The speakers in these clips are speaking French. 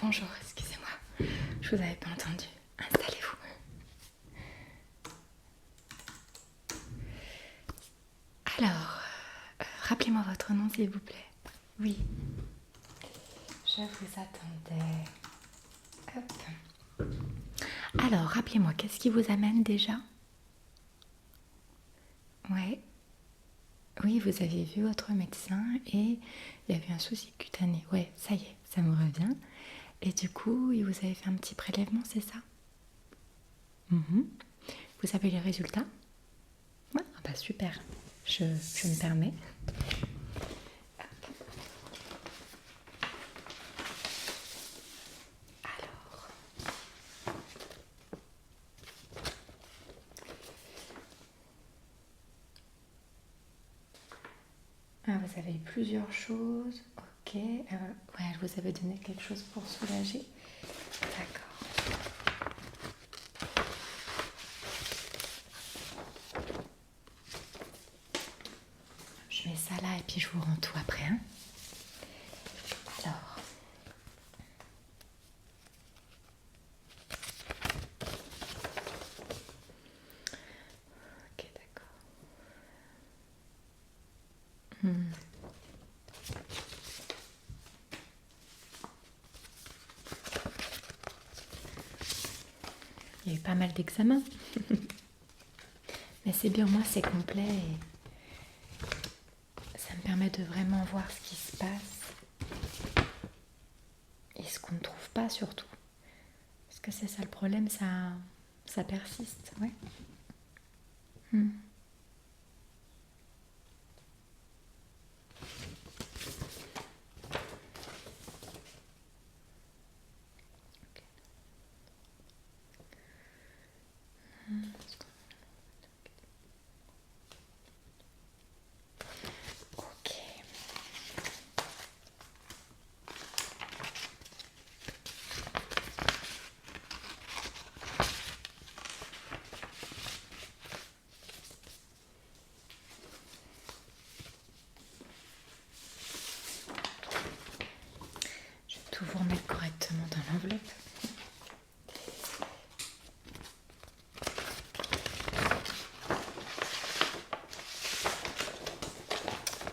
Bonjour, excusez-moi, je vous avais pas entendu. Installez-vous. Alors, rappelez-moi votre nom s'il vous plaît. Oui, je vous attendais. Hop. Alors, rappelez-moi, qu'est-ce qui vous amène déjà? Ouais. Oui, vous avez vu votre médecin et il y avait un souci cutané. Ouais, ça y est, ça me revient. Et du coup, il vous avait fait un petit prélèvement, c'est ça? Mhm. Vous avez les résultats? Ouais, ah bah super. Je me permets. Alors, vous avez eu plusieurs choses. Ok. Ouais, je vous avais donné quelque chose pour soulager. D'accord. Je mets ça là et puis je vous rends tout après. Hein. Alors. Ok, d'accord. Il y a eu pas mal d'examens. Mais c'est bien, moi c'est complet et ça me permet de vraiment voir ce qui se passe et ce qu'on ne trouve pas surtout. Parce que c'est ça le problème, ça persiste, ouais. Ok. Je vais tout vous remettre correctement dans l'enveloppe.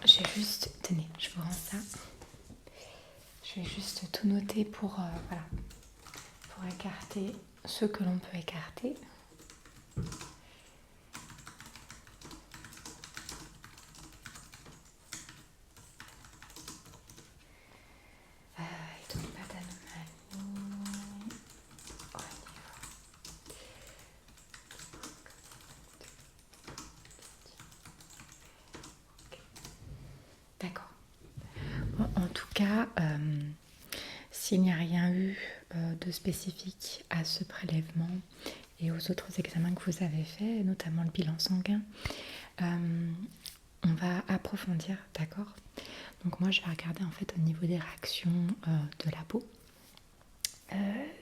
Je vais juste, tenez, je vous rends ça. Je vais juste tout noter pour, voilà, pour écarter ce que l'on peut écarter. Et donc pas d'anomalie au niveau. D'accord. Bon, en tout cas, s'il n'y a rien eu de spécifique à ce prélèvement et aux autres examens que vous avez faits, notamment le bilan sanguin, on va approfondir, d'accord? Donc moi je vais regarder en fait au niveau des réactions de la peau,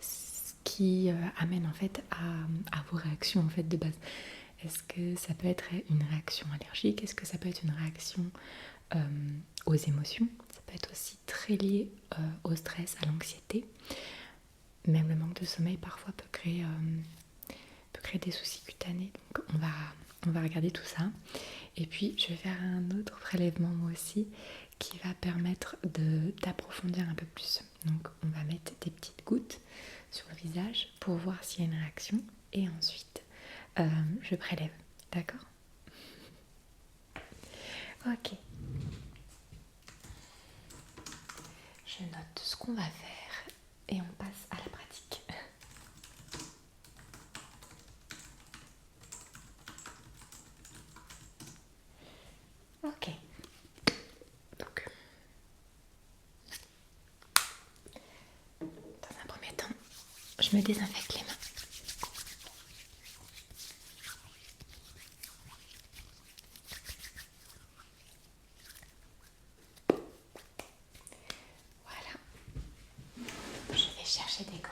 ce qui amène en fait à vos réactions en fait de base. Est-ce que ça peut être une réaction allergique? Est-ce que ça peut être une réaction aux émotions? Ça peut être aussi très lié au stress, à l'anxiété. Même le manque de sommeil parfois peut créer des soucis cutanés. Donc on va regarder tout ça. Et puis je vais faire un autre prélèvement moi aussi qui va permettre d'approfondir un peu plus. Donc on va mettre des petites gouttes sur le visage pour voir s'il y a une réaction. Et ensuite je prélève. D'accord? Ok. Je note ce qu'on va faire et on passe à la pratique. Ok. Donc, dans un premier temps, je me désinfecte les mains. Voilà. Je vais chercher des gants.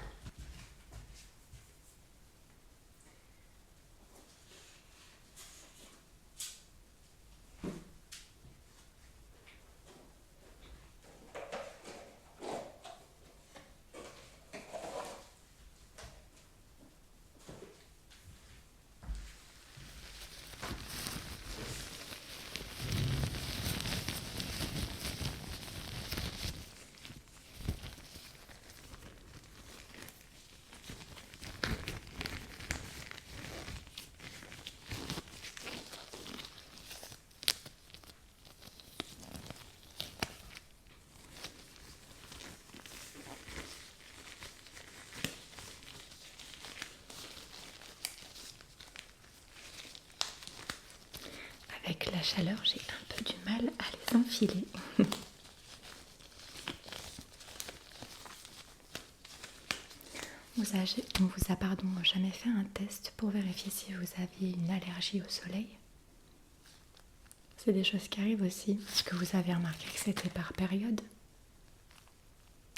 chaleur, j'ai un peu du mal à les enfiler. On vous a jamais fait un test pour vérifier si vous aviez une allergie au soleil? C'est des choses qui arrivent aussi. Est-ce que vous avez remarqué que c'était par période?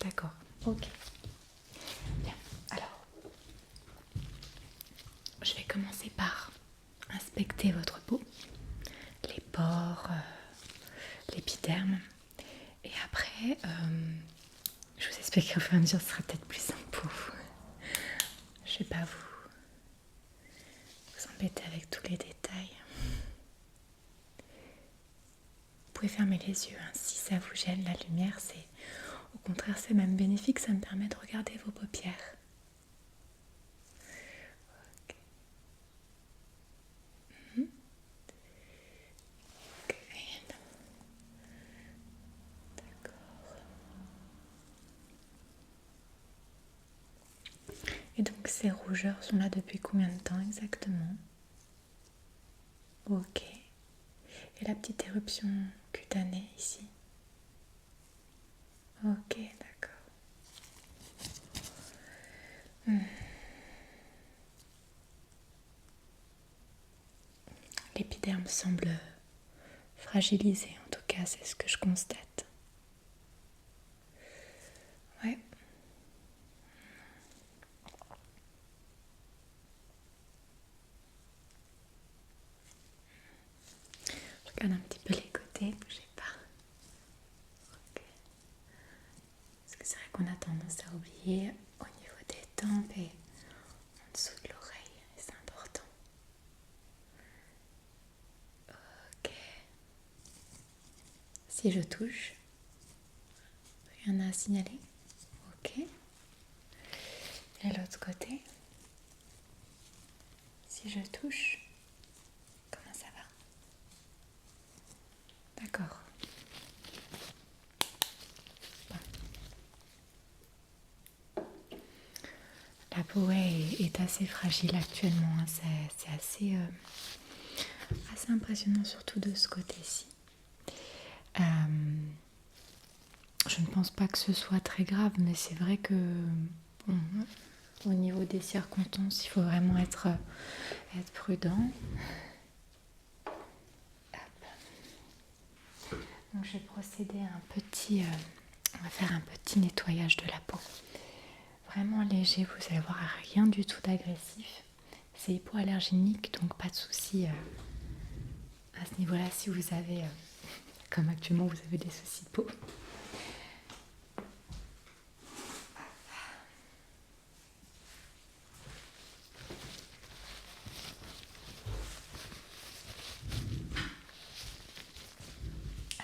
D'accord, ok. Bien, alors, je vais commencer par inspecter votre peau, les pores, l'épiderme. Et après, je vous expliquerai au fur et à mesure, ce sera peut-être plus simple pour vous. Je ne vais pas vous embêter avec tous les détails. Vous pouvez fermer les yeux, hein. Si ça vous gêne la lumière, au contraire, c'est même bénéfique, ça me permet de regarder vos paupières. Ok. Ok. D'accord. Et donc ces rougeurs sont là depuis combien de temps exactement? Ok. Et la petite éruption cutanée ici? Ok, d'accord. L'épiderme semble fragilisé, en tout cas c'est ce que je constate. Ouais. Je regarde un petit peu les côtés, bougez pas. Ok. Parce que c'est vrai qu'on a tendance à oublier au niveau des tempes et en dessous de l'oreille, et c'est important. Ok. Si je touche, rien n'a à signaler. Ok. Et l'autre côté, si je touche, comment ça va? D'accord. Bon. La peau est assez fragile actuellement, hein. C'est assez impressionnant, surtout de ce côté-ci. Je ne pense pas que ce soit très grave, mais c'est vrai que bon, au niveau des circonstances, il faut vraiment être prudent. Hop. Donc je vais procéder à on va faire un petit nettoyage de la peau. Vraiment léger, vous allez voir, rien du tout d'agressif. C'est hypoallergénique, donc pas de souci à ce niveau-là si vous avez, comme actuellement, vous avez des soucis de peau.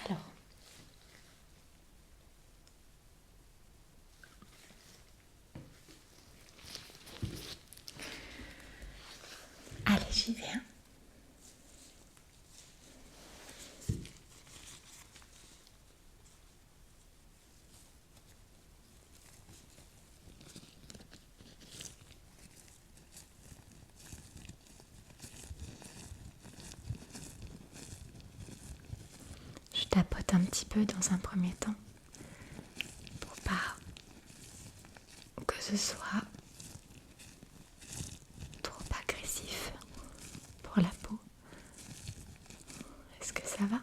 Alors, allez, j'y vais. Je tapote un petit peu dans un premier temps pour pas que ce soit trop agressif pour la peau. Est-ce que ça va?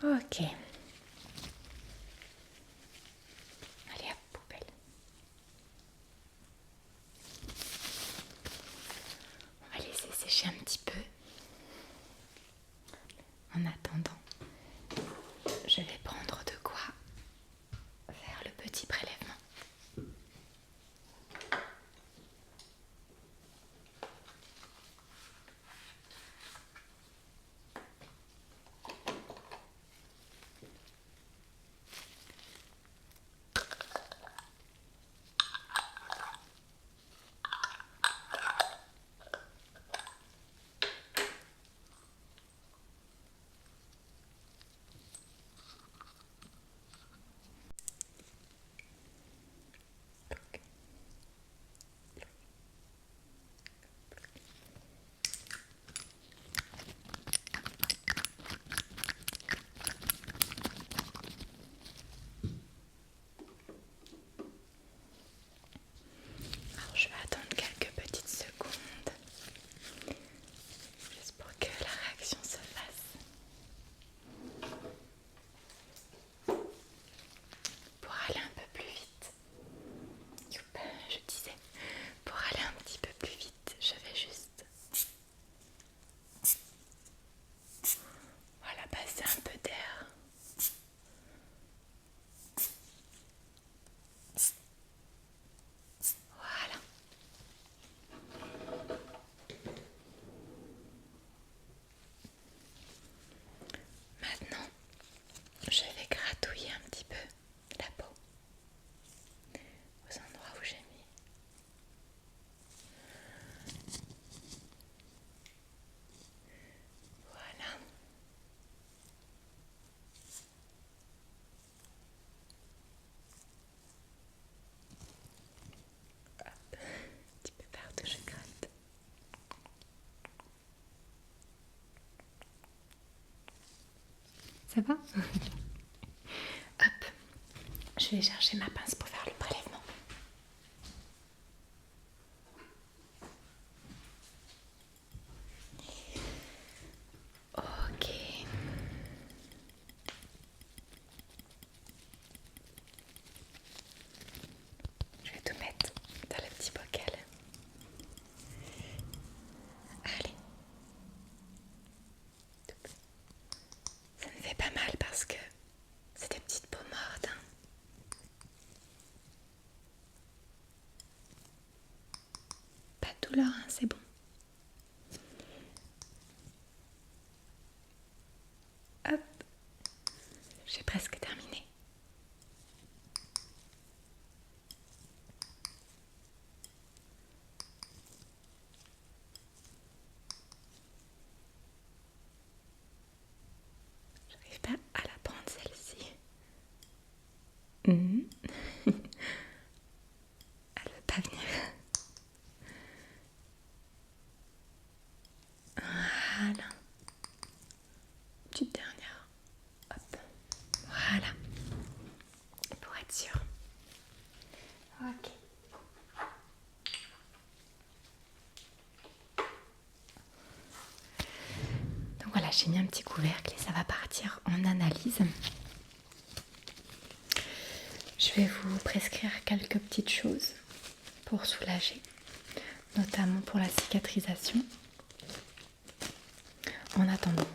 Ok. Allez hop, poubelle. On va laisser sécher un petit peu. En attendant, je vais prendre de quoi faire le petit prélèvement. Alors je vais attendre quelques petites secondes juste pour que la réaction se fasse. Pour aller un peu plus vite, je disais, pour aller un petit peu plus vite, je vais juste passer un peu d'air. Voilà. Maintenant, je vais gratouiller un petit peu la peau aux endroits où j'ai mis. Voilà. Hop, un petit peu partout, je gratte. Ça va? Hop, je vais chercher ma pince pour faire le prélèvement. Ok. Je vais tout mettre dans le petit bocal. Allez. Ça me fait pas mal parce que c'est des petites peaux mortes. Hein. Pas de douleur, hein, c'est bon. Hop, j'ai presque terminé. J'arrive pas à la prendre celle-ci. Elle veut pas venir. Voilà. Petite dernière. Hop. Voilà. Pour être sûre. Ok. Donc voilà, j'ai mis un petit couvercle et ça va partir en analyse. Je vais vous prescrire quelques petites choses pour soulager, notamment pour la cicatrisation. En attendant,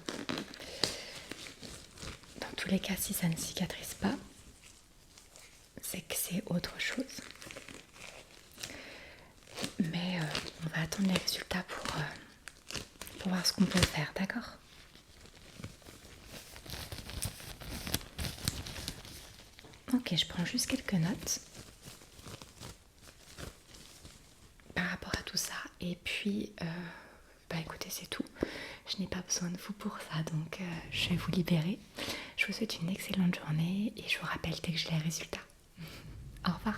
dans tous les cas, si ça ne cicatrise pas, c'est que c'est autre chose. Mais on va attendre les résultats pour voir ce qu'on peut faire, d'accord ? Ok, je prends juste quelques notes par rapport à tout ça. Et puis, écoutez, c'est tout. Je n'ai pas besoin de vous pour ça, donc je vais vous libérer. Je vous souhaite une excellente journée et je vous rappelle dès que j'ai les résultats. Au revoir.